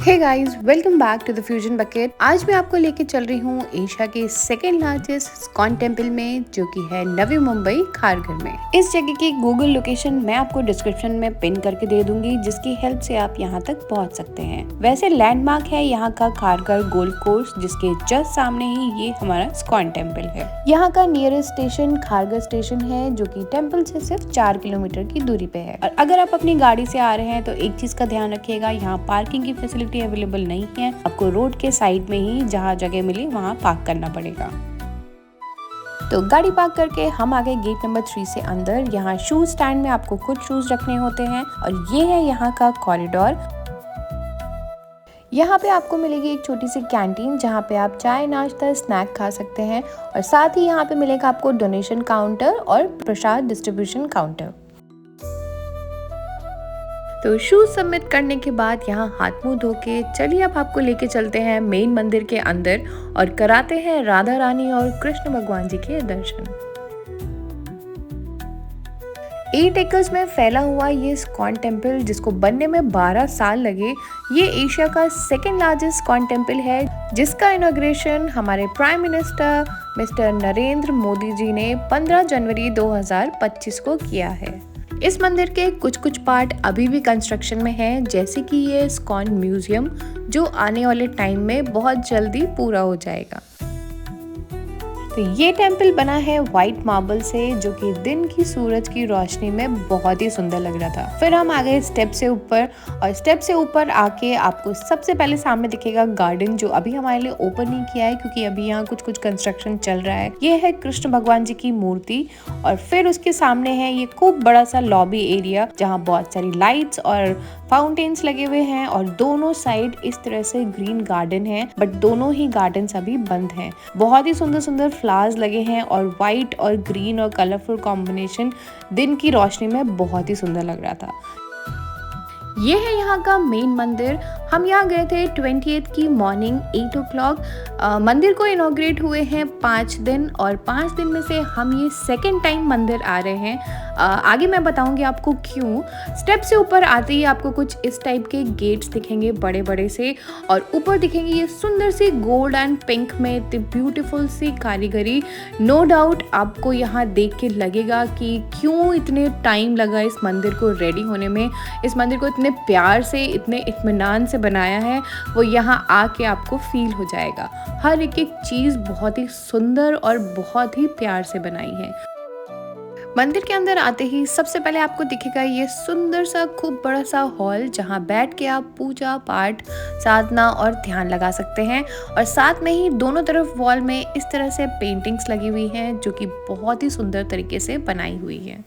Hey guys, welcome back to the fusion bucket. आज मैं आपको लेके चल रही हूँ एशिया के सेकेंड लार्जेस्ट इस्कॉन टेम्पल में, जो कि है नवी मुंबई खारघर में। इस जगह की गूगल लोकेशन मैं आपको डिस्क्रिप्शन में पिन करके दे दूंगी, जिसकी हेल्प से आप यहाँ तक पहुँच सकते हैं। वैसे लैंडमार्क है यहाँ का खारघर गोल्फ कोर्स, जिसके जस्ट सामने ही ये हमारा इस्कॉन टेम्पल है। यहाँ का नियरेस्ट स्टेशन खारघर स्टेशन है, जो कि टेम्पल से सिर्फ 4 किलोमीटर की दूरी पे है। और अगर आप अपनी गाड़ी से आ रहे हैं तो एक चीज का ध्यान रखिएगा, यहाँ पार्किंग की फैसिलिटी अवेलेबल नहीं है। आपको रोड के साइड में ही जहाँ जगह मिली वहाँ पार्क करना पड़ेगा। तो गाड़ी पार्क करके हम आ गए गेट नंबर 3 से अंदर। यहाँ शूज स्टैंड में आपको खुद शूज रखने होते हैं और ये है यहाँ का कॉरिडोर। यहाँ पे आपको मिलेगी एक छोटी सी कैंटीन, जहाँ पे आप चाय नाश्ता स्नैक खा सकते हैं और साथ ही यहाँ पे मिलेगा आपको डोनेशन काउंटर और प्रसाद डिस्ट्रीब्यूशन काउंटर। तो शूज सबमिट करने के बाद यहाँ हाथ मुंह धो के चलिए अब आपको लेके चलते हैं मेन मंदिर के अंदर और कराते हैं राधा रानी और कृष्ण भगवान जी के दर्शन। 8 एकर्स में फैला हुआ ये इस्कॉन टेम्पल, जिसको बनने में 12 साल लगे, ये एशिया का सेकेंड लार्जेस्ट इस्कॉन टेम्पल है, जिसका इनॉग्रेशन हमारे prime minister mister Narendra Modi ji ने 15 जनवरी 2025 को किया है। इस मंदिर के कुछ पार्ट अभी भी कंस्ट्रक्शन में है, जैसे कि ये इस्कॉन म्यूजियम, जो आने वाले टाइम में बहुत जल्दी पूरा हो जाएगा। तो ये टेम्पल बना है व्हाइट मार्बल से, जो कि दिन की सूरज की रोशनी में बहुत ही सुंदर लग रहा था। फिर हम आ गए स्टेप से ऊपर और स्टेप से ऊपर आके आपको सबसे पहले सामने दिखेगा गार्डन, जो अभी हमारे लिए ओपन नहीं किया है क्योंकि अभी यहाँ कुछ कंस्ट्रक्शन चल रहा है। ये है कृष्ण भगवान जी की मूर्ति और फिर उसके सामने है ये खूब बड़ा सा लॉबी एरिया, जहाँ बहुत सारी लाइट्स और फाउंटेन्स लगे हुए हैं और दोनों साइड इस तरह से ग्रीन गार्डन है, बट दोनों ही गार्डन अभी बंद हैं। बहुत ही सुंदर सुंदर फ्लावर्स लगे हैं और व्हाइट और ग्रीन और कलरफुल कॉम्बिनेशन दिन की रोशनी में बहुत ही सुंदर लग रहा था। ये है यहाँ का मेन मंदिर। हम यहाँ गए थे 28 की मॉर्निंग 8 o'clock। मंदिर को इनॉग्रेट हुए हैं 5 दिन और 5 दिन में से हम ये सेकेंड टाइम मंदिर आ रहे हैं। आगे मैं बताऊंगी आपको क्यों। स्टेप से ऊपर आते ही आपको कुछ इस टाइप के गेट्स दिखेंगे बड़े बड़े से, और ऊपर दिखेंगे ये सुंदर सी गोल्ड एंड पिंक में ब्यूटीफुल सी कारीगरी। नो डाउट आपको यहाँ देख के लगेगा कि क्यों इतने टाइम लगा इस मंदिर को रेडी होने में। इस मंदिर को इतने प्यार से, इतने इत्मीनान से बनाया है, वो यहाँ आके आपको फील हो जाएगा। हर एक चीज़ बहुत ही सुंदर और बहुत ही प्यार से बनाई है। मंदिर के अंदर आते ही सबसे पहले आपको दिखेगा ये सुंदर सा खूब बड़ा सा हॉल, जहाँ बैठ के आप पूजा पाठ, साधना और ध्यान लगा सकते हैं। और साथ में ही दोनों तरफ वॉल में इस तरह से पेंटिंग्स लगी हुई हैं, जो कि बहुत ही सुंदर तरीके से बनाई हुई है।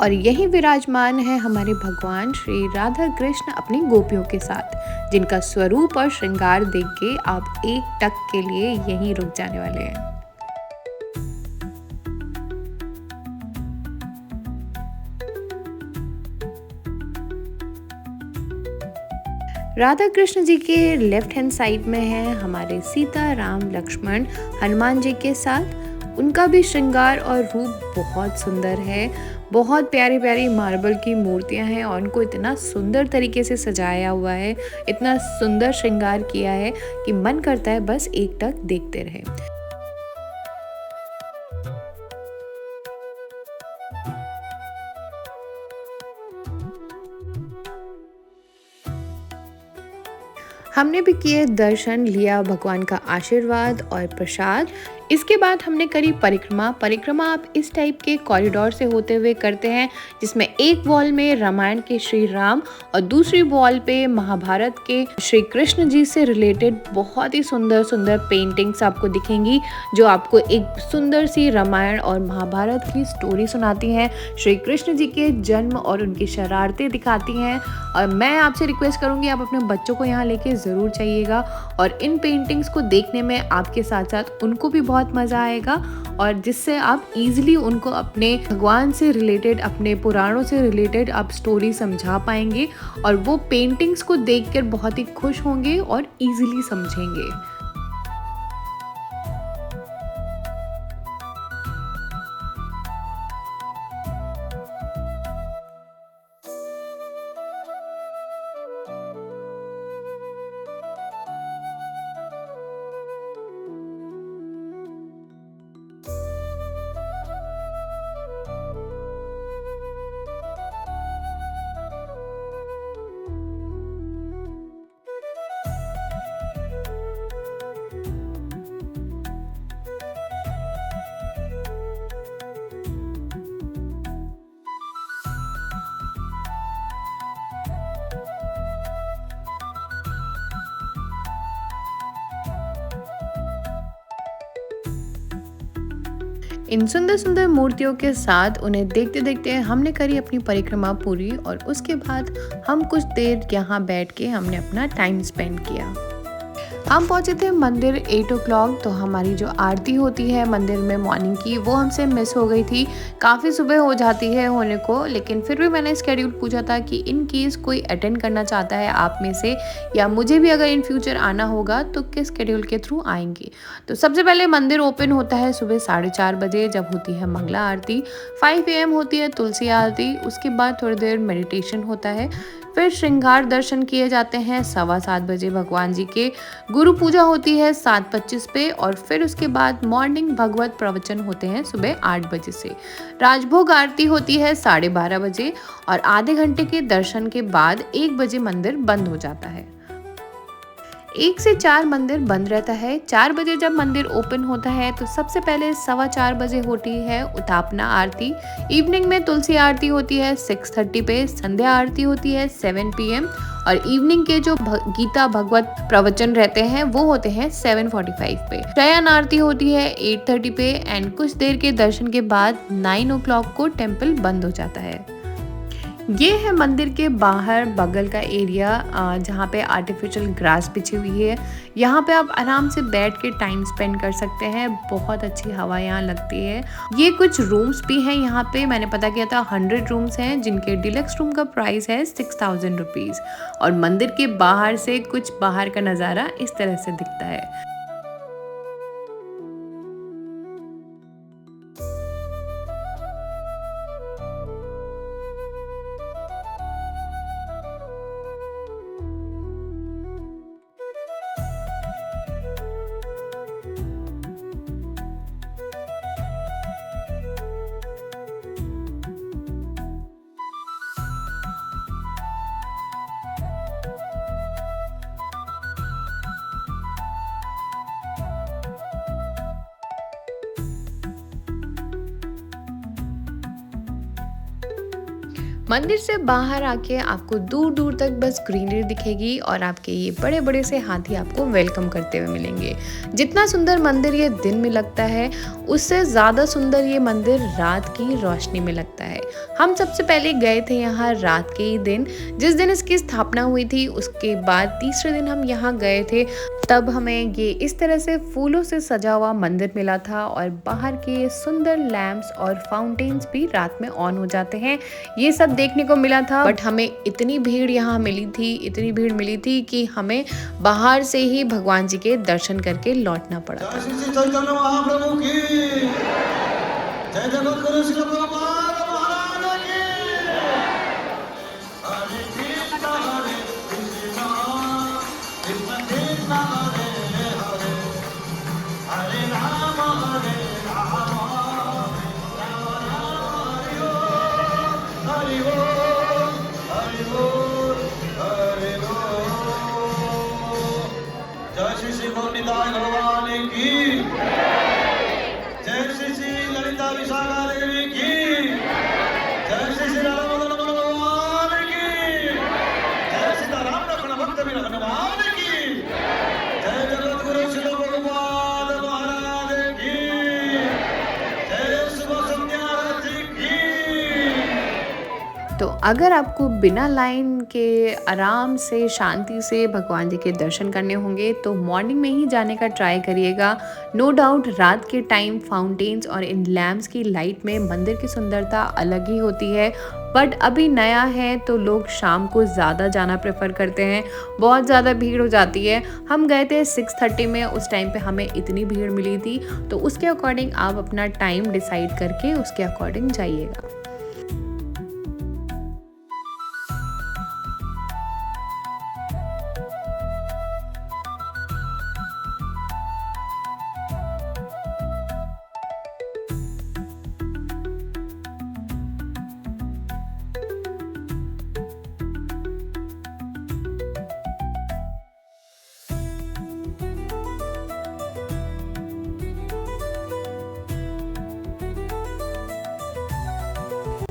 और यही विराजमान है हमारे भगवान श्री राधा कृष्ण अपनी गोपियों के साथ, जिनका स्वरूप और श्रृंगार देख के आप एक टक के लिए यहीं रुक जाने वाले हैं। राधा कृष्ण जी के लेफ्ट हैंड साइड में है हमारे सीता राम लक्ष्मण हनुमान जी के साथ। उनका भी श्रृंगार और रूप बहुत सुंदर है। बहुत प्यारी प्यारी मार्बल की मूर्तियां हैं और उनको इतना सुंदर तरीके से सजाया हुआ है, इतना सुंदर श्रृंगार किया है कि मन करता है बस एक टक देखते रहे। हमने भी किए दर्शन, लिया भगवान का आशीर्वाद और प्रसाद। इसके बाद हमने करी परिक्रमा। परिक्रमा आप इस टाइप के कॉरिडोर से होते हुए करते हैं, जिसमें एक वॉल में रामायण के श्री राम और दूसरी वॉल पे महाभारत के श्री कृष्ण जी से रिलेटेड बहुत ही सुंदर सुंदर पेंटिंग्स आपको दिखेंगी, जो आपको एक सुंदर सी रामायण और महाभारत की स्टोरी सुनाती हैं, श्री कृष्ण जी के जन्म और उनकी शरारतें दिखाती हैं। और मैं आपसे रिक्वेस्ट करूंगी, आप अपने बच्चों को यहाँ लेके ज़रूर जाइएगा और इन पेंटिंग्स को देखने में आपके साथ साथ उनको भी बहुत मज़ा आएगा, और जिससे आप इजीली उनको अपने भगवान से रिलेटेड, अपने पुराणों से रिलेटेड आप स्टोरी समझा पाएंगे, और वो पेंटिंग्स को देखकर बहुत ही खुश होंगे और इजीली समझेंगे। इन सुंदर सुंदर मूर्तियों के साथ उन्हें देखते देखते हमने करी अपनी परिक्रमा पूरी, और उसके बाद हम कुछ देर यहाँ बैठ के हमने अपना टाइम स्पेंड किया। हम पहुंचे थे मंदिर 8 o'clock। तो हमारी जो आरती होती है मंदिर में मॉर्निंग की, वो हमसे मिस हो गई थी। काफ़ी सुबह हो जाती है होने को, लेकिन फिर भी मैंने स्केड्यूल पूछा था कि इन केस कोई अटेंड करना चाहता है आप में से, या मुझे भी अगर इन फ्यूचर आना होगा तो किस स्केड्यूल के थ्रू आएंगे। तो सबसे पहले मंदिर ओपन होता है सुबह 4:30 बजे, जब होती है मंगला आरती। 5 AM होती है तुलसी आरती। उसके बाद थोड़ी देर मेडिटेशन होता है, फिर श्रृंगार दर्शन किए जाते हैं 7:15 बजे भगवान जी के। गुरु पूजा होती है 7:25 पे, और फिर उसके बाद मॉर्निंग भगवत प्रवचन होते हैं सुबह 8 बजे से। राजभोग आरती होती है 12:30 बजे, और आधे घंटे के दर्शन के बाद 1 बजे मंदिर बंद हो जाता है। 1 से 4 मंदिर बंद रहता है। 4 बजे जब मंदिर ओपन होता है तो सबसे पहले 4:15 बजे होती है उतापना आरती। इवनिंग में तुलसी आरती होती है 6:30 पे। संध्या आरती होती है 7 PM, और इवनिंग के जो गीता भगवत प्रवचन रहते हैं वो होते हैं 7:45 पे। शयन आरती होती है 8:30 पे, एंड कुछ देर के दर्शन के बाद 9 o'clock को टेम्पल बंद हो जाता है। ये है मंदिर के बाहर बगल का एरिया, जहाँ पे आर्टिफिशियल ग्रास बिछी हुई है। यहाँ पे आप आराम से बैठ के टाइम स्पेंड कर सकते हैं। बहुत अच्छी हवा यहाँ लगती है। ये कुछ रूम्स भी हैं यहाँ पे। मैंने पता किया था 100 रूम्स हैं, जिनके डिलक्स रूम का प्राइस है 6000 रुपीज़। और मंदिर के बाहर से कुछ बाहर का नज़ारा इस तरह से दिखता है। मंदिर से बाहर आके आपको दूर दूर तक बस ग्रीनरी दिखेगी, और आपके ये बड़े बड़े से हाथी आपको वेलकम करते हुए मिलेंगे। जितना सुंदर मंदिर ये दिन में लगता है, उससे ज़्यादा सुंदर ये मंदिर रात की रोशनी में लगता है। हम सबसे पहले गए थे यहाँ रात के ही दिन, जिस दिन इसकी स्थापना हुई थी। उसके बाद तीसरे दिन हम यहाँ गए थे, तब हमें ये इस तरह से फूलों से सजा हुआ मंदिर मिला था, और बाहर के सुंदर लैंप्स और फाउंटेन्स भी रात में ऑन हो जाते हैं। ये सब देखने को मिला था, बट हमें इतनी भीड़ यहाँ मिली थी कि हमें बाहर से ही भगवान जी के दर्शन करके लौटना पड़ा था। भगवान की अगर आपको बिना लाइन के आराम से शांति से भगवान जी के दर्शन करने होंगे तो मॉर्निंग में ही जाने का ट्राई करिएगा। नो डाउट रात के टाइम फाउंटेन्स और इन लैम्प्स की लाइट में मंदिर की सुंदरता अलग ही होती है। बट अभी नया है तो लोग शाम को ज़्यादा जाना प्रेफर करते हैं, बहुत ज़्यादा भीड़ हो जाती है। हम गए थे 6:30 में, उस टाइम पे हमें इतनी भीड़ मिली थी, तो उसके अकॉर्डिंग आप अपना टाइम डिसाइड करके उसके अकॉर्डिंग जाइएगा।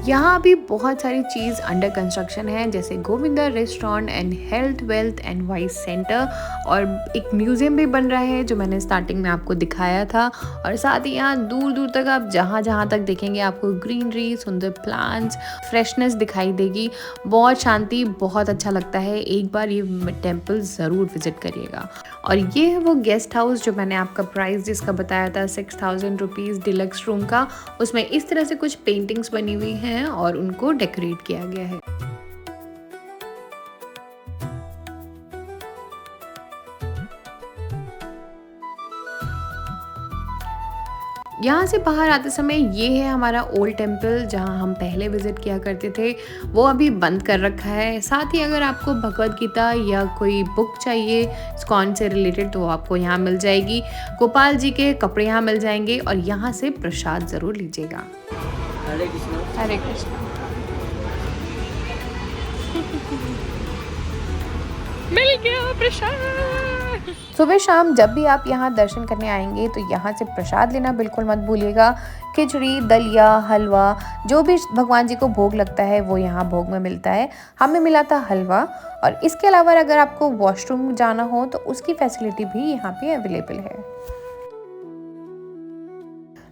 यहाँ अभी बहुत सारी चीज़ अंडर कंस्ट्रक्शन है, जैसे Govinda restaurant and health wealth and vice centre, और एक म्यूज़ियम भी बन रहा है जो मैंने स्टार्टिंग में आपको दिखाया था। और साथ ही यहाँ दूर दूर तक आप जहाँ तक देखेंगे आपको ग्रीनरी, सुंदर प्लांट्स, फ्रेशनेस दिखाई देगी। बहुत शांति, बहुत अच्छा लगता है। एक बार ये टेम्पल ज़रूर विजिट करिएगा। और ये है वो गेस्ट हाउस जो मैंने आपका प्राइस जिसका बताया था 6000 रुपीज़ डिलक्स रूम का। उसमें इस तरह से कुछ पेंटिंग्स बनी हुई हैं और उनको डेकोरेट किया गया है। यहाँ से बाहर आते समय ये है हमारा ओल्ड टेम्पल जहाँ हम पहले विज़िट किया करते थे, वो अभी बंद कर रखा है। साथ ही अगर आपको भगवद गीता या कोई बुक चाहिए इस्कॉन से रिलेटेड तो आपको यहाँ मिल जाएगी। गोपाल जी के कपड़े यहाँ मिल जाएंगे और यहाँ से प्रसाद ज़रूर लीजिएगा। हरे कृष्ण। हरे कृष्ण। मिल गया प्रसाद। सुबह शाम जब भी आप यहाँ दर्शन करने आएंगे तो यहाँ से प्रसाद लेना बिल्कुल मत भूलिएगा। खिचड़ी, दलिया, हलवा, जो भी भगवान जी को भोग लगता है वो यहाँ भोग में मिलता है। हमें मिला था हलवा। और इसके अलावा अगर आपको वॉशरूम जाना हो तो उसकी फैसिलिटी भी यहाँ पे अवेलेबल है।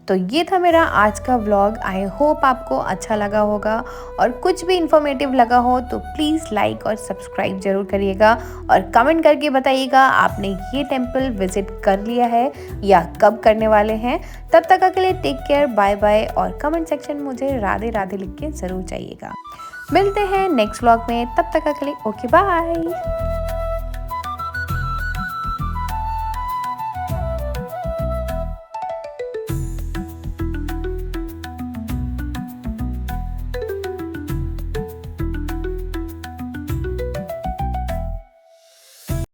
तो ये था मेरा आज का व्लॉग। आई होप आपको अच्छा लगा होगा, और कुछ भी इंफॉर्मेटिव लगा हो तो प्लीज़ लाइक और सब्सक्राइब ज़रूर करिएगा और कमेंट करके बताइएगा आपने ये टेम्पल विज़िट कर लिया है या कब करने वाले हैं। तब तक के लिए टेक केयर, बाय बाय, और कमेंट सेक्शन में मुझे राधे राधे लिख के ज़रूर जाइएगा। मिलते हैं नेक्स्ट व्लॉग में, तब तक के लिए ओके बाय।